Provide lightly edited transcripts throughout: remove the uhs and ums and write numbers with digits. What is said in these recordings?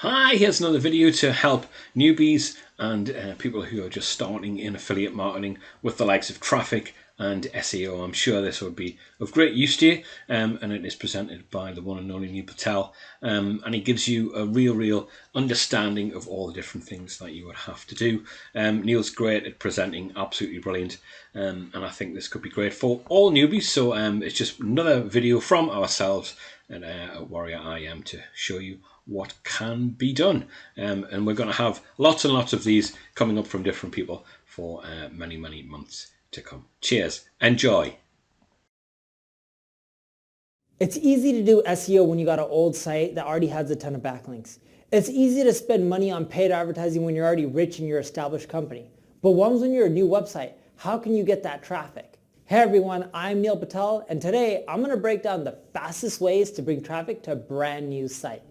Hi, here's another video to help newbies and people who are just starting in affiliate marketing with the likes of traffic and SEO. I'm sure this would be of great use to you, and it is presented by the one and only Neil Patel, and he gives you a real understanding of all the different things that you would have to do. Neil's great at presenting, absolutely brilliant, and I think this could be great for all newbies. So it's just another video from ourselves at Warrior IM to show you what can be done, and we're going to have lots and lots of these coming up from different people for many months to come. Cheers, enjoy. It's easy to do SEO when you got an old site that already has a ton of backlinks. It's easy to spend money on paid advertising when you're already rich in your established company. But what when you're a new website? How can you get that traffic? Hey everyone, I'm Neil Patel, and today I'm going to break down the fastest ways to bring traffic to a brand new site.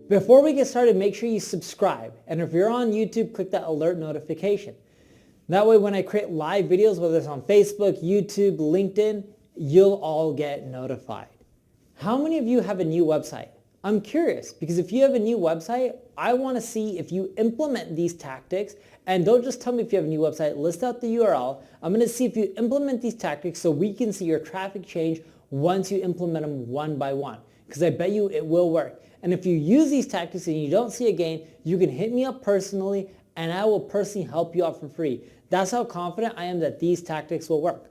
Before we get started, make sure you subscribe, and if you're on YouTube, click that alert notification. That way when I create live videos, whether it's on Facebook, YouTube, LinkedIn, you'll all get notified. How many of you have a new website? I'm curious, because if you have a new website, I want to see if you implement these tactics, and don't just tell me if you have a new website, list out the URL. I'm going to see if you implement these tactics so we can see your traffic change once you implement them one by one, because I bet you it will work. And if you use these tactics and you don't see a gain, you can hit me up personally and I will personally help you out for free. That's how confident I am that these tactics will work.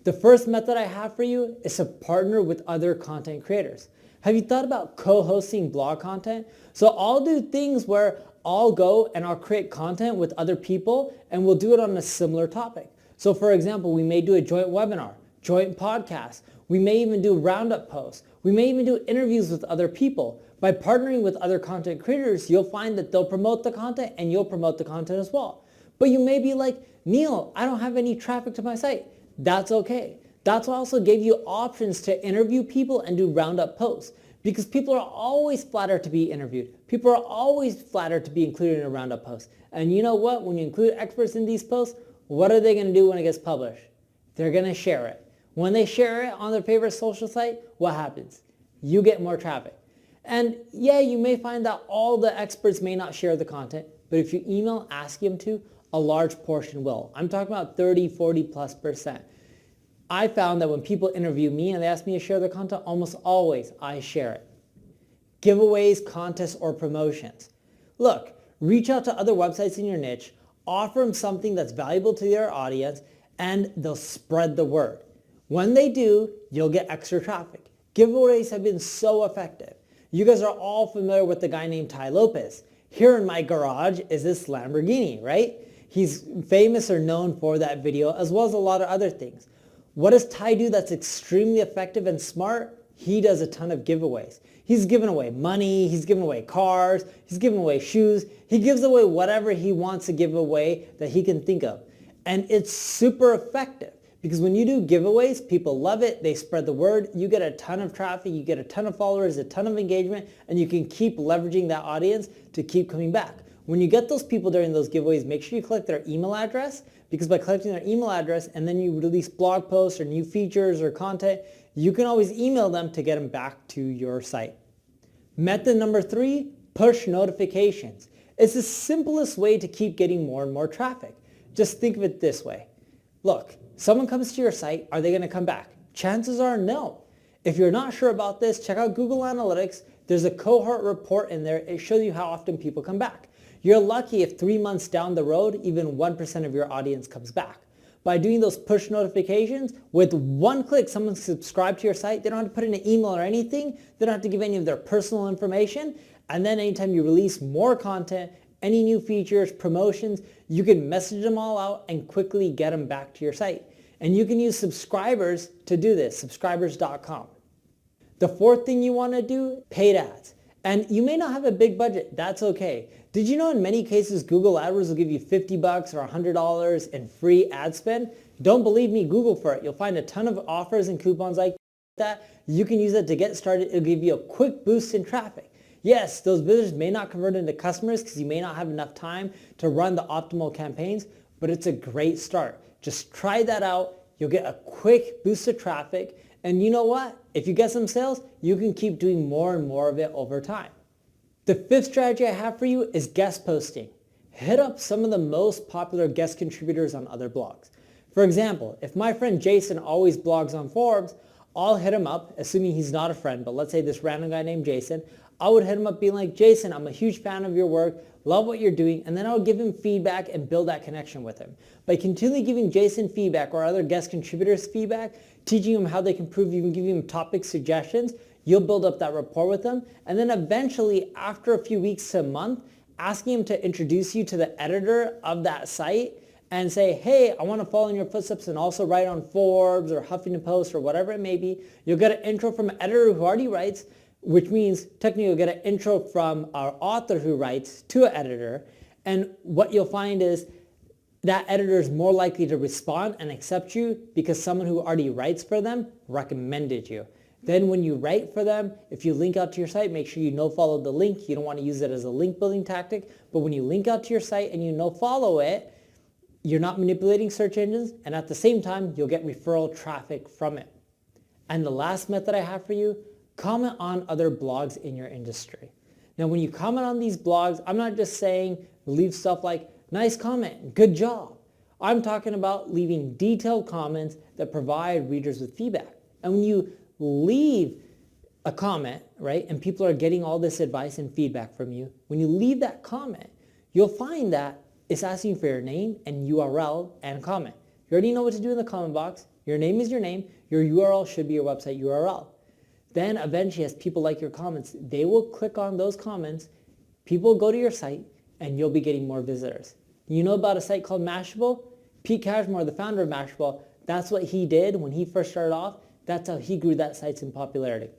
The first method I have for you is to partner with other content creators. Have you thought about co-hosting blog content? So I'll do things where I'll go and I'll create content with other people and we'll do it on a similar topic. So for example, we may do a joint webinar, joint podcast. We may even do roundup posts. We may even do interviews with other people. By partnering with other content creators, you'll find that they'll promote the content and you'll promote the content as well. But you may be like, Neil, I don't have any traffic to my site. That's okay. That's why I also gave you options to interview people and do roundup posts, because people are always flattered to be interviewed. People are always flattered to be included in a roundup post. And you know what? When you include experts in these posts, what are they going to do when it gets published? They're going to share it. When they share it on their favorite social site, what happens? You get more traffic. And yeah, you may find that all the experts may not share the content, but if you email asking them to, a large portion will. I'm talking about 30, 40+%. I found that when people interview me and they ask me to share their content, almost always I share it. Giveaways, contests, or promotions. Look, reach out to other websites in your niche, offer them something that's valuable to their audience, and they'll spread the word. When they do, you'll get extra traffic. Giveaways have been so effective. You guys are all familiar with the guy named Ty Lopez. Here in my garage is this Lamborghini, right? He's famous or known for that video, as well as a lot of other things. What does Ty do that's extremely effective and smart? He does a ton of giveaways. He's giving away money, he's giving away cars, he's giving away shoes. He gives away whatever he wants to give away that he can think of. And it's super effective because when you do giveaways, people love it, they spread the word, you get a ton of traffic, you get a ton of followers, a ton of engagement, and you can keep leveraging that audience to keep coming back. When you get those people during those giveaways, make sure you collect their email address, because by collecting their email address and then you release blog posts or new features or content, you can always email them to get them back to your site. Method number 3, push notifications. It's the simplest way to keep getting more and more traffic. Just think of it this way. Look, someone comes to your site, are they going to come back? Chances are no. If you're not sure about this, check out Google Analytics. There's a cohort report in there. It shows you how often people come back. You're lucky if 3 months down the road, even 1% of your audience comes back. By doing those push notifications, with one click, someone subscribes to your site. They don't have to put in an email or anything. They don't have to give any of their personal information. And then anytime you release more content, any new features, promotions, you can message them all out and quickly get them back to your site. And you can use subscribers to do this, subscribers.com. The fourth thing you want to do, paid ads. And you may not have a big budget, that's okay. Did you know in many cases Google AdWords will give you $50 or $100 in free ad spend? Don't believe me, Google for it. You'll find a ton of offers and coupons like that. You can use that to get started. It'll give you a quick boost in traffic. Yes, those visitors may not convert into customers because you may not have enough time to run the optimal campaigns, but it's a great start. Just try that out. You'll get a quick boost of traffic And you know what? If you get some sales, you can keep doing more and more of it over time. The fifth strategy I have for you is guest posting. Hit up some of the most popular guest contributors on other blogs. For example, if my friend Jason always blogs on Forbes, I'll hit him up, assuming he's not a friend, but let's say this random guy named Jason, I would hit him up being like, Jason, I'm a huge fan of your work, love what you're doing, and then I'll give him feedback and build that connection with him. By continually giving Jason feedback or other guest contributors feedback, teaching them how they can improve, even giving them topic suggestions, you'll build up that rapport with them. And then eventually, after a few weeks to a month, asking him to introduce you to the editor of that site and say, hey, I want to follow in your footsteps and also write on Forbes or Huffington Post or whatever it may be. You'll get an intro from an editor who already writes, which means technically you'll get an intro from our author who writes to an editor. And what you'll find is that editor is more likely to respond and accept you because someone who already writes for them recommended you. Then when you write for them, if you link out to your site, make sure you no-follow the link. You don't want to use it as a link building tactic. But when you link out to your site and you no-follow it, you're not manipulating search engines, and at the same time, you'll get referral traffic from it. And the last method I have for you, comment on other blogs in your industry. Now, when you comment on these blogs, I'm not just saying leave stuff like, nice comment, good job. I'm talking about leaving detailed comments that provide readers with feedback. And when you leave a comment, right, and people are getting all this advice and feedback from you, when you leave that comment, you'll find that it's asking for your name and URL and comment. You already know what to do in the comment box. Your name is your name. Your URL should be your website URL. Then eventually, as people like your comments, they will click on those comments. People will go to your site and you'll be getting more visitors. You know about a site called Mashable? Pete Cashmore, the founder of Mashable, that's what he did when he first started off. That's how he grew that site in popularity.